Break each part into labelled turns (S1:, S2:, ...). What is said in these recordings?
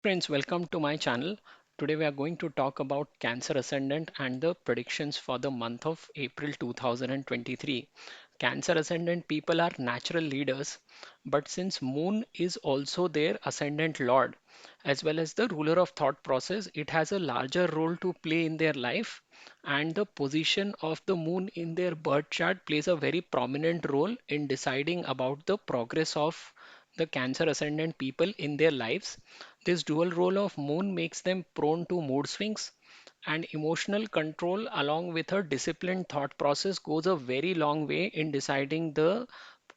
S1: Friends, welcome to my channel. Today we are going to talk about Cancer Ascendant and the predictions for the month of April 2023. Cancer Ascendant people are natural leaders, but since Moon is also their Ascendant Lord, as well as the ruler of thought process, it has a larger role to play in their life. And the position of the Moon in their birth chart plays a very prominent role in deciding about the progress of the Cancer Ascendant people in their lives. This dual role of Moon makes them prone to mood swings, and emotional control, along with a disciplined thought process, goes a very long way in deciding the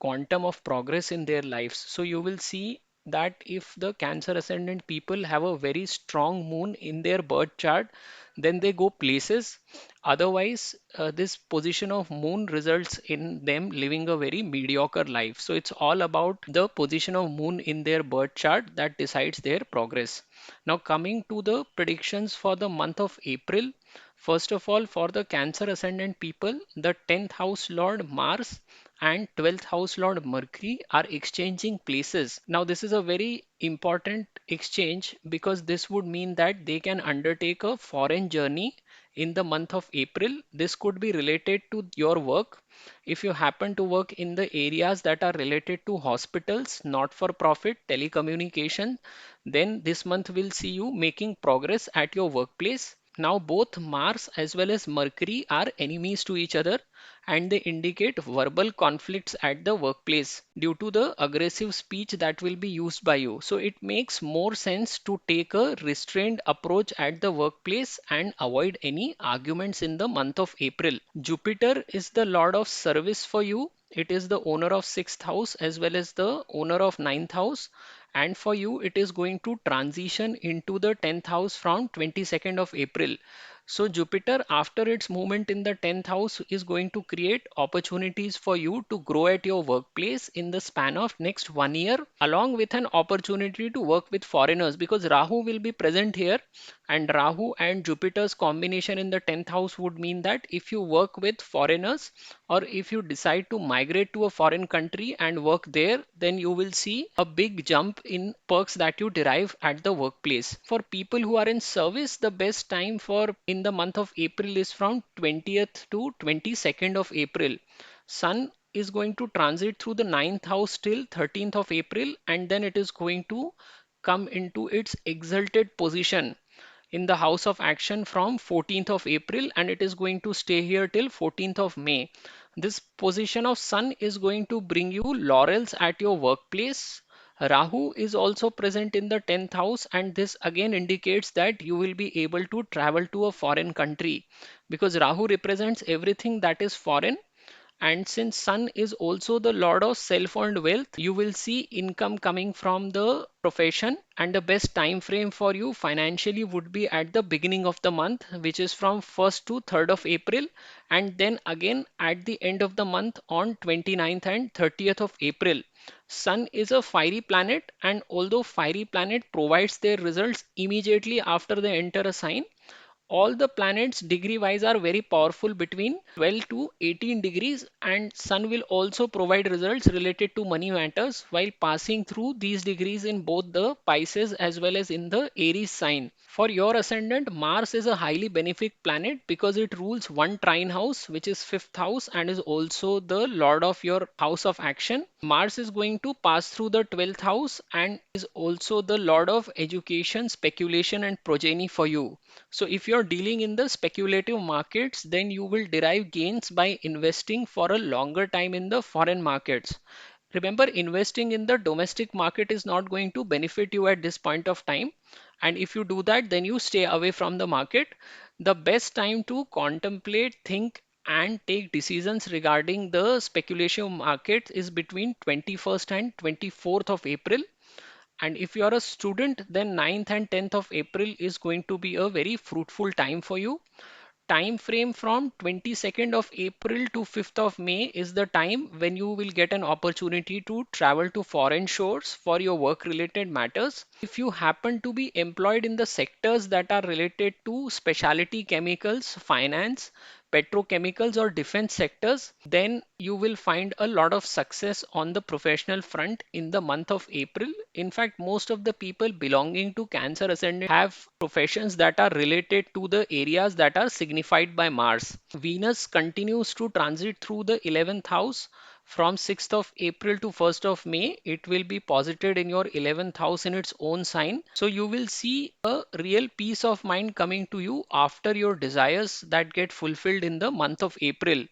S1: quantum of progress in their lives. So, you will see that if the Cancer Ascendant people have a very strong moon in their birth chart, then they go places. Otherwise, this position of moon results in them living a very mediocre life. So, it's all about the position of moon in their birth chart that decides their progress. Now, coming to the predictions for the month of April, first of all, for the Cancer Ascendant people, the 10th house Lord Mars and 12th house Lord Mercury are exchanging places. Now, this is a very important exchange because this would mean that they can undertake a foreign journey in the month of April. This could be related to your work. If you happen to work in the areas that are related to hospitals, not for profit, telecommunication, then this month will see you making progress at your workplace. Now, both Mars as well as Mercury are enemies to each other, and they indicate verbal conflicts at the workplace due to the aggressive speech that will be used by you. So, it makes more sense to take a restrained approach at the workplace and avoid any arguments in the month of April. Jupiter is the lord of service for you. It is the owner of sixth house as well as the owner of ninth house, and for you it is going to transition into the 10th house from 22nd of April. So Jupiter, after its movement in the 10th house, is going to create opportunities for you to grow at your workplace in the span of next 1 year, along with an opportunity to work with foreigners, because Rahu will be present here, and Rahu and Jupiter's combination in the 10th house would mean that if you work with foreigners, or if you decide to migrate to a foreign country and work there, then you will see a big jump in perks that you derive at the workplace. For people who are in service, the best time for in the month of April is from 20th to 22nd of April. Sun is going to transit through the ninth house till 13th of April, and then it is going to come into its exalted position in the house of action from 14th of April, and it is going to stay here till 14th of May. This position of Sun is going to bring you laurels at your workplace. Rahu is also present in the 10th house, and this again indicates that you will be able to travel to a foreign country because Rahu represents everything that is foreign, and since Sun is also the lord of self-earned wealth, you will see income coming from the profession. And the best time frame for you financially would be at the beginning of the month, which is from 1st to 3rd of April, and then again at the end of the month on 29th and 30th of April. Sun is a fiery planet, and although fiery planet provides their results immediately after they enter a sign, all the planets degree wise are very powerful between 12 to 18 degrees, and sun will also provide results related to money matters while passing through these degrees in both the Pisces as well as in the Aries sign. For your ascendant, Mars is a highly benefic planet because it rules one trine house, which is fifth house, and is also the lord of your house of action. Mars is going to pass through the 12th house and is also the lord of education, speculation, and progeny for you. So if you're dealing in the speculative markets, then you will derive gains by investing for a longer time in the foreign markets. Remember, investing in the domestic market is not going to benefit you at this point of time. And if you do that, then you stay away from the market. The best time to contemplate, think, and take decisions regarding the speculation market is between 21st and 24th of April. And if you are a student, then 9th and 10th of April is going to be a very fruitful time for you. Time frame from 22nd of April to 5th of May is the time when you will get an opportunity to travel to foreign shores for your work related matters. If you happen to be employed in the sectors that are related to specialty chemicals, finance, petrochemicals or defense sectors, then you will find a lot of success on the professional front in the month of April. In fact, most of the people belonging to Cancer Ascendant have professions that are related to the areas that are signified by Mars. Venus continues to transit through the 11th house from 6th of April to 1st of May. It will be posited in your 11th house in its own sign. So you will see a real peace of mind coming to you after your desires that get fulfilled in the month of April.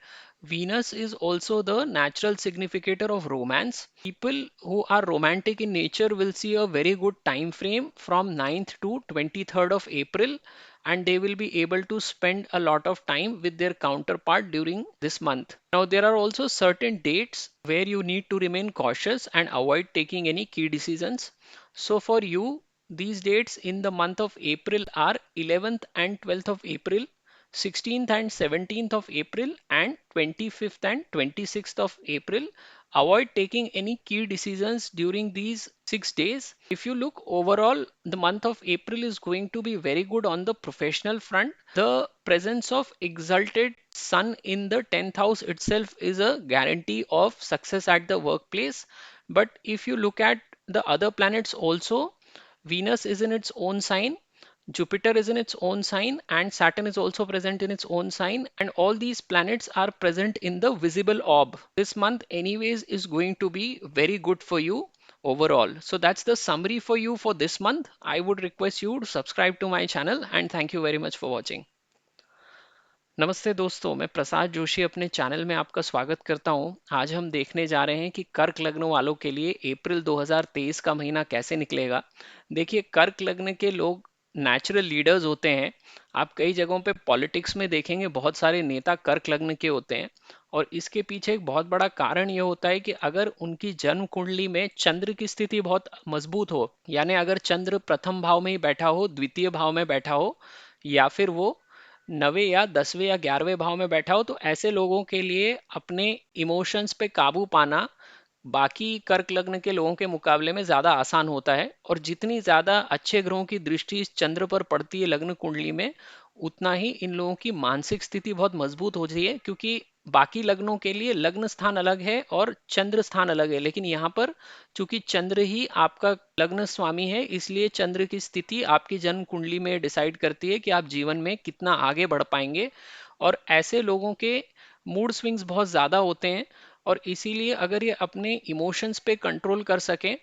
S1: Venus is also the natural significator of romance. People who are romantic in nature will see a very good time frame from 9th to 23rd of April, and they will be able to spend a lot of time with their counterpart during this month. Now, there are also certain dates where you need to remain cautious and avoid taking any key decisions. So, for you, these dates in the month of April are 11th and 12th of April, 16th and 17th of April, and 25th and 26th of April. Avoid taking any key decisions during these 6 days. If you look overall, the month of April is going to be very good on the professional front. The presence of exalted sun in the 10th house itself is a guarantee of success at the workplace. But if you look at the other planets also, Venus is in its own sign, Jupiter is in its own sign, and Saturn is also present in its own sign, and all these planets are present in the visible orb. This month, anyways, is going to be very good for you overall. So that's the summary for you for this month. I would request you to subscribe to my channel, and thank you very much for watching. नमस्ते दोस्तों, मैं प्रसाद जोशी अपने channel में आपका स्वागत करता हूं। आज हम देखने जा रहे हैं कि कर्क लग्न वालों के लिए अप्रैल 2023 का महीना कैसे निकलेगा। देखिए, कर्क लग्न के लोग नेचुरल लीडर्स होते हैं। आप कई जगहों पे पॉलिटिक्स में देखेंगे बहुत सारे नेता कर्क लग्न के होते हैं, और इसके पीछे एक बहुत बड़ा कारण ये होता है कि अगर उनकी जन्म कुंडली में चंद्र की स्थिति बहुत मजबूत हो, यानी अगर चंद्र प्रथम भाव में ही बैठा हो, द्वितीय भाव में बैठा हो, या फिर वो 9वें या 10वें या 11वें भाव में बैठा हो, तो ऐसे लोगों के लिए अपने इमोशंस पे काबू पाना बाकी कर्क लग्न के लोगों के मुकाबले में ज्यादा आसान होता है। और जितनी ज्यादा अच्छे ग्रहों की दृष्टि इस चंद्र पर पड़ती है लग्न कुंडली में, उतना ही इन लोगों की मानसिक स्थिति बहुत मजबूत हो जाती है, क्योंकि बाकी लग्नों के लिए लग्न स्थान अलग है और चंद्र स्थान अलग है, लेकिन यहाँ पर चूंकि चंद्र ही आपका लग्न स्वामी है, इसलिए चंद्र की स्थिति आपकी जन्म कुंडली में डिसाइड करती है कि आप जीवन में कितना आगे बढ़ पाएंगे। और ऐसे लोगों के मूड स्विंग्स बहुत ज्यादा होते हैं, और इसीलिए अगर ये अपने इमोशंस पे कंट्रोल कर सकें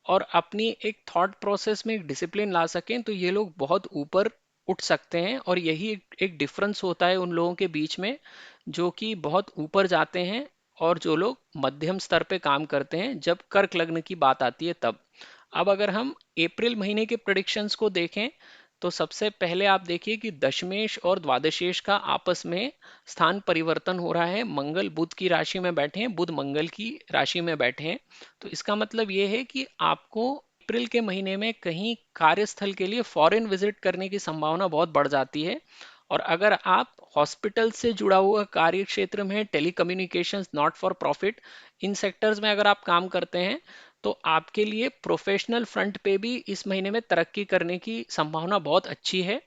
S1: और अपनी एक थॉट प्रोसेस में एक डिसिप्लिन ला सकें, तो ये लोग बहुत ऊपर उठ सकते हैं। और यही एक डिफरेंस होता है उन लोगों के बीच में जो कि बहुत ऊपर जाते हैं और जो लोग मध्यम स्तर पे काम करते हैं जब कर्क लग्न की बात आती है तब। अब अगर हम अप्रैल महीने के प्रेडिक्शंस को देखें, तो सबसे पहले आप देखिए कि दशमेश और द्वादशेश का आपस में स्थान परिवर्तन हो रहा है। मंगल बुध की राशि में बैठे हैं, बुध मंगल की राशि में बैठे हैं। तो इसका मतलब ये है कि आपको अप्रैल के महीने में कहीं कार्यस्थल के लिए फॉरेन विजिट करने की संभावना बहुत बढ़ जाती है। और अगर आप हॉस्पिटल से जुड़ा हुआ कार्य क्षेत्र में, telecommunications, not for profit, in sectors में अगर आप काम करते हैं, तो आपके लिए प्रोफेशनल फ्रंट पे भी इस महीने में तरक्की करने की संभावना बहुत अच्छी है।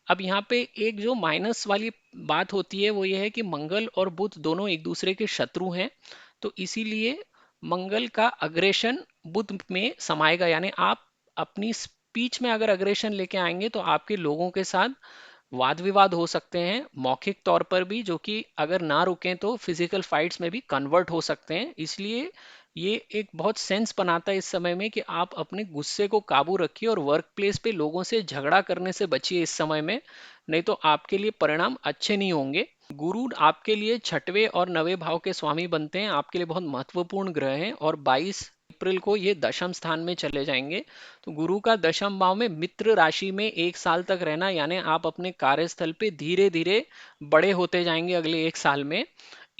S1: अब यहाँ पे एक जो माइनस वाली बात होती है वो ये है कि मंगल और बुध दोनों एक दूसरे के शत्रु हैं, तो इसीलिए मंगल का अग्रेशन बुध में समाएगा, यानी आप अपनी स्पीच में अगर अग्रेशन लेके आएंगे तो आपके लोगों के साथ वाद विवाद हो सकते हैं, मौखिक तौर पर भी, जो कि अगर ना रुकें तो फिजिकल फाइट्स में भी कन्वर्ट हो सकते हैं। इसलिए ये एक बहुत सेंस बनाता है इस समय में कि आप अपने गुस्से को काबू रखिए और वर्क प्लेस पे लोगों से झगड़ा करने से बचिए इस समय में, नहीं तो आपके लिए परिणाम अच्छे नहीं होंगे। गुरु आपके लिए छठवें और नवें भाव के स्वामी बनते हैं, आपके लिए बहुत महत्वपूर्ण ग्रह हैं, और 22 अप्रैल को ये दशम स्थान में चले जाएंगे। तो गुरु का दशम भाव में मित्र राशि में 1 साल तक रहना, यानी आप अपने कार्यस्थल पे धीरे धीरे बड़े होते जाएंगे अगले 1 साल में।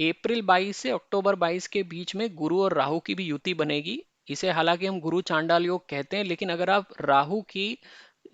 S1: अप्रैल 22 से अक्टूबर 22 के बीच में गुरु और राहु की भी युति बनेगी। इसे हालांकि हम गुरु चांडाल योग कहते हैं, लेकिन अगर आप राहु की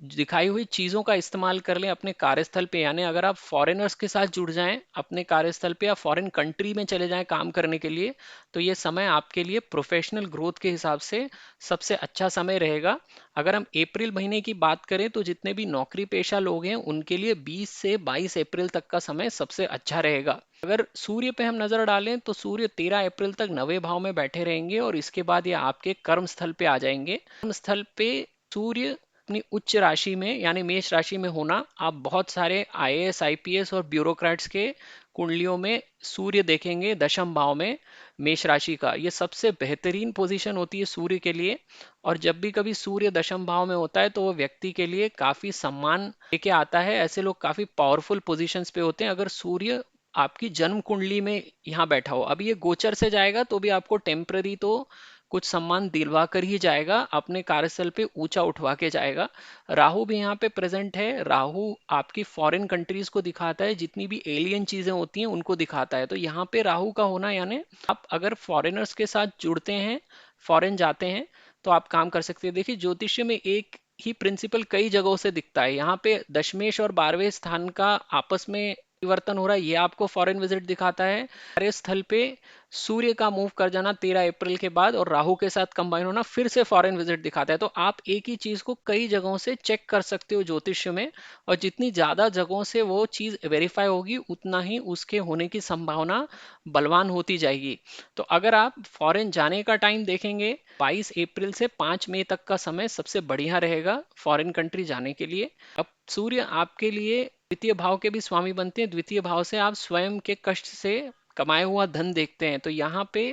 S1: दिखाई हुई चीजों का इस्तेमाल कर लें अपने कार्यस्थल पे, यानी अगर आप फॉरेनर्स के साथ जुड़ जाएं अपने कार्यस्थल पे या फॉरेन कंट्री में चले जाएं काम करने के लिए, तो ये समय आपके लिए प्रोफेशनल ग्रोथ के हिसाब से सबसे अच्छा समय रहेगा। अगर हम अप्रैल महीने की बात करें तो जितने भी नौकरी पेशा लोग हैं उनके लिए 20 से 22 अप्रैल तक का समय सबसे अच्छा रहेगा। अगर सूर्य पे हम नजर डालें तो सूर्य 13 अप्रैल तक नवे भाव में बैठे रहेंगे और इसके बाद ये आपके कर्म स्थल पे आ जाएंगे। कर्म स्थल पे सूर्य अपनी उच्च राशि में यानी मेष राशि में होना, आप बहुत सारे आईएएस आईपीएस और ब्यूरोक्रेट्स के कुंडलियों में सूर्य देखेंगे दशम भाव में मेष राशि का। ये सबसे बेहतरीन पोजीशन होती है सूर्य के लिए। और जब भी कभी सूर्य दशम भाव में होता है तो वो व्यक्ति के लिए काफी सम्मान लेके आता है। ऐसे लोग काफी पावरफुल पोजीशंस पे होते हैं अगर सूर्य आपकी जन्म कुंडली में यहाँ बैठा हो। अभी ये गोचर से जाएगा तो भी आपको टेम्पररी तो कुछ सम्मान दिलवा कर ही जाएगा, अपने कार्यस्थल पे ऊंचा उठवा के जाएगा। राहु भी यहाँ पे प्रेजेंट है। राहु आपकी फॉरेन कंट्रीज को दिखाता है, जितनी भी एलियन चीजें होती हैं उनको दिखाता है। तो यहाँ पे राहु का होना यानी आप अगर फॉरेनर्स के साथ जुड़ते हैं, फॉरेन जाते हैं, तो आप काम कर सकते हैं। देखिए ज्योतिष्य में एक ही प्रिंसिपल कई जगहों से दिखता है। यहाँ पे दशमेश और 12वें स्थान का आपस में परिवर्तन हो रहा है, ये आपको फॉरेन विजिट दिखाता है। कार्यस्थल पे सूर्य का मूव कर जाना 13 अप्रैल के बाद और राहु के साथ कंबाइन होना फिर से फॉरेन विजिट दिखाता है। तो आप एक ही चीज को कई जगहों से चेक कर सकते हो ज्योतिष्य में, और जितनी ज्यादा जगहों से वो चीज वेरीफाई होगी उतना ही उसके होने की संभावना बलवान होती जाएगी। तो अगर आप फॉरेन जाने का टाइम देखेंगे 22 अप्रैल से 5 मई तक का समय सबसे बढ़िया रहेगा फॉरेन कंट्री जाने के लिए। अब सूर्य आपके लिए द्वितीय भाव के भी स्वामी बनते हैं। द्वितीय भाव से आप स्वयं के कष्ट से कमाया हुआ धन देखते हैं। तो यहाँ पे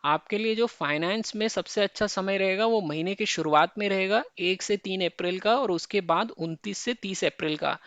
S1: आपके लिए जो फाइनेंस में सबसे अच्छा समय रहेगा वो महीने की शुरुआत में रहेगा 1 से 3 अप्रैल का, और उसके बाद 29 से 30 अप्रैल का।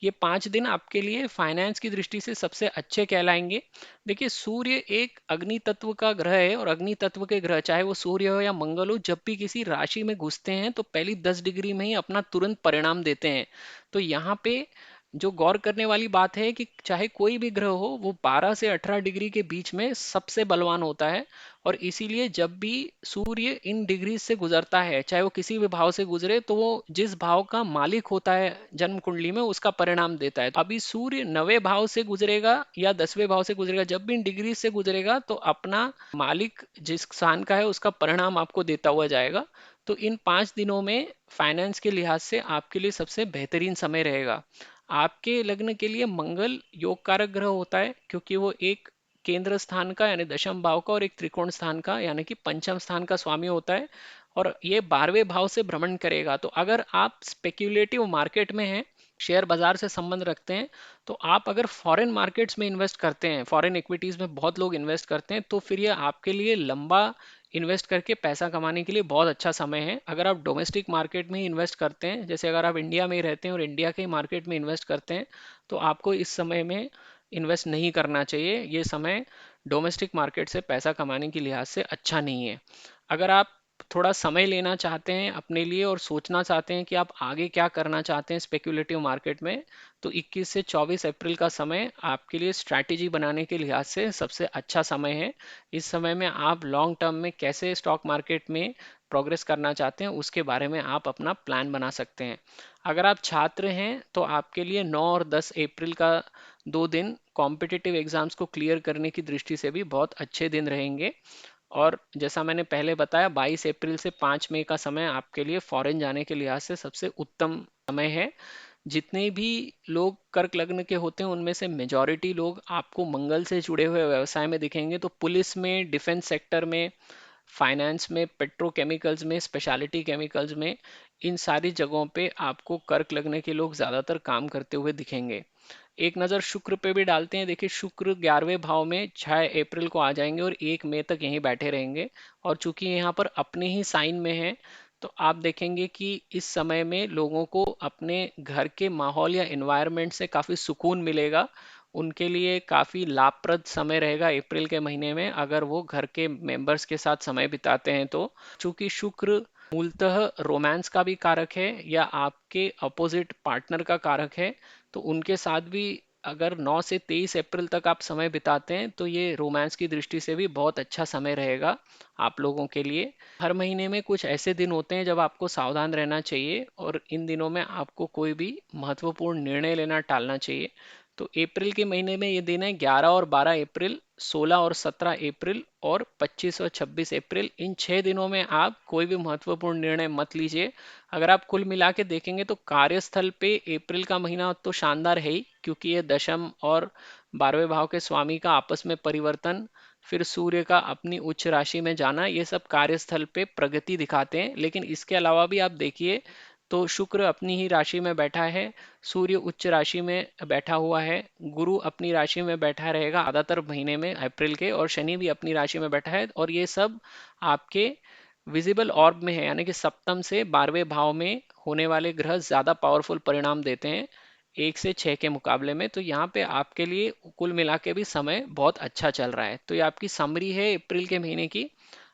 S1: ये 5 दिन आपके लिए फाइनेंस की दृष्टि से सबसे अच्छे कहलाएंगे। देखिए सूर्य एक अग्नि तत्व का ग्रह है, और अग्नि तत्व के ग्रह चाहे वो सूर्य हो या मंगल हो, जब भी किसी राशि में घुसते हैं तो पहली 10 डिग्री में ही अपना तुरंत परिणाम देते हैं। तो यहाँ पे जो गौर करने वाली बात है कि चाहे कोई भी ग्रह हो वो 12 से 18 डिग्री के बीच में सबसे बलवान होता है। और इसीलिए जब भी सूर्य इन डिग्री से गुजरता है, चाहे वो किसी भी भाव से गुजरे, तो वो जिस भाव का मालिक होता है जन्म कुंडली में उसका परिणाम देता है। अभी सूर्य 9वें भाव से गुजरेगा या 10वें भाव से गुजरेगा, जब भी इन डिग्री से गुजरेगा तो अपना मालिक जिस स्थान का है उसका परिणाम आपको देता हुआ जाएगा। तो इन 5 दिनों में फाइनेंस के लिहाज से आपके लिए सबसे बेहतरीन समय रहेगा। आपके लग्न के लिए मंगल योग कारक ग्रह होता है, क्योंकि वो एक केंद्र स्थान का यानी दशम भाव का और एक त्रिकोण स्थान का यानी कि पंचम स्थान का स्वामी होता है, और ये 12वें भाव से भ्रमण करेगा। तो अगर आप स्पेक्यूलेटिव मार्केट में हैं, शेयर बाजार से संबंध रखते हैं, तो आप अगर फॉरेन मार्केट्स में इन्वेस्ट करते हैं, फॉरेन इक्विटीज में बहुत लोग इन्वेस्ट करते हैं, तो फिर ये आपके लिए लंबा इन्वेस्ट करके पैसा कमाने के लिए बहुत अच्छा समय है। अगर आप डोमेस्टिक मार्केट में ही इन्वेस्ट करते हैं, जैसे अगर आप इंडिया में ही रहते हैं और इंडिया के मार्केट में इन्वेस्ट करते हैं, तो आपको इस समय में इन्वेस्ट नहीं करना चाहिए। ये समय डोमेस्टिक मार्केट से पैसा कमाने के लिहाज से अच्छा नहीं है। अगर आप थोड़ा समय लेना चाहते हैं अपने लिए और सोचना चाहते हैं कि आप आगे क्या करना चाहते हैं स्पेक्यूलेटिव मार्केट में, तो 21 से 24 अप्रैल का समय आपके लिए स्ट्रैटेजी बनाने के लिहाज से सबसे अच्छा समय है। इस समय में आप लॉन्ग टर्म में कैसे स्टॉक मार्केट में प्रोग्रेस करना चाहते हैं उसके बारे में आप अपना प्लान बना सकते हैं। अगर आप छात्र हैं तो आपके लिए 9 और 10 अप्रैल का 2 दिन कॉम्पिटिटिव एग्जाम्स को क्लियर करने की दृष्टि से भी बहुत अच्छे दिन रहेंगे। और जैसा मैंने पहले बताया 22 अप्रैल से 5 मई का समय आपके लिए फॉरेन जाने के लिहाज से सबसे उत्तम समय है। जितने भी लोग कर्क लग्न के होते हैं उनमें से मेजॉरिटी लोग आपको मंगल से जुड़े हुए व्यवसाय में दिखेंगे। तो पुलिस में, डिफेंस सेक्टर में, फाइनेंस में, पेट्रोकेमिकल्स में, स्पेशलिटी केमिकल्स में, इन सारी जगहों पे आपको कर्क लगने के लोग ज्यादातर काम करते हुए दिखेंगे। एक नज़र शुक्र पे भी डालते हैं। देखिए शुक्र 11वें भाव में 6 अप्रैल को आ जाएंगे और 1 मई तक यहीं बैठे रहेंगे। और चूंकि यहाँ पर अपने ही साइन में है, तो आप देखेंगे कि इस समय में लोगों को अपने घर के माहौल या एनवायरनमेंट से काफ़ी सुकून मिलेगा। उनके लिए काफ़ी लाभप्रद समय रहेगा अप्रैल के महीने में अगर वो घर के मेंबर्स के साथ समय बिताते हैं तो। चूंकि शुक्र मूलतः रोमांस का भी कारक है या आपके अपोजिट पार्टनर का कारक है, तो उनके साथ भी अगर 9 से 23 अप्रैल तक आप समय बिताते हैं तो ये रोमांस की दृष्टि से भी बहुत अच्छा समय रहेगा आप लोगों के लिए। हर महीने में कुछ ऐसे दिन होते हैं जब आपको सावधान रहना चाहिए और इन दिनों में आपको कोई भी महत्वपूर्ण निर्णय लेना टालना चाहिए। तो अप्रैल के महीने में ये दिन है 11 और 12 अप्रैल, 16 और 17 अप्रैल और 25 और 26 अप्रैल। इन 6 दिनों में आप कोई भी महत्वपूर्ण निर्णय मत लीजिए। अगर आप कुल मिला के देखेंगे तो कार्यस्थल पे अप्रैल का महीना तो शानदार है ही, क्योंकि ये दशम और 12वें भाव के स्वामी का आपस में परिवर्तन, फिर सूर्य का अपनी उच्च राशि में जाना, ये सब कार्यस्थल पे प्रगति दिखाते हैं। लेकिन इसके अलावा भी आप देखिए तो शुक्र अपनी ही राशि में बैठा है, सूर्य उच्च राशि में बैठा हुआ है, गुरु अपनी राशि में बैठा रहेगा ज़्यादातर महीने में अप्रैल के, और शनि भी अपनी राशि में बैठा है। और ये सब आपके विजिबल ऑर्ब में है, यानी कि सप्तम से 12वें भाव में होने वाले ग्रह ज़्यादा पावरफुल परिणाम देते हैं 1 से 6 के मुकाबले में। तो यहाँ पे आपके लिए कुल मिला के भी समय बहुत अच्छा चल रहा है। तो ये आपकी समरी है अप्रैल के महीने की।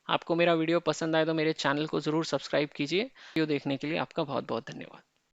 S1: आपको मेरा वीडियो पसंद आए तो मेरे चैनल को ज़रूर सब्सक्राइब कीजिए। वीडियो देखने के लिए आपका बहुत बहुत धन्यवाद।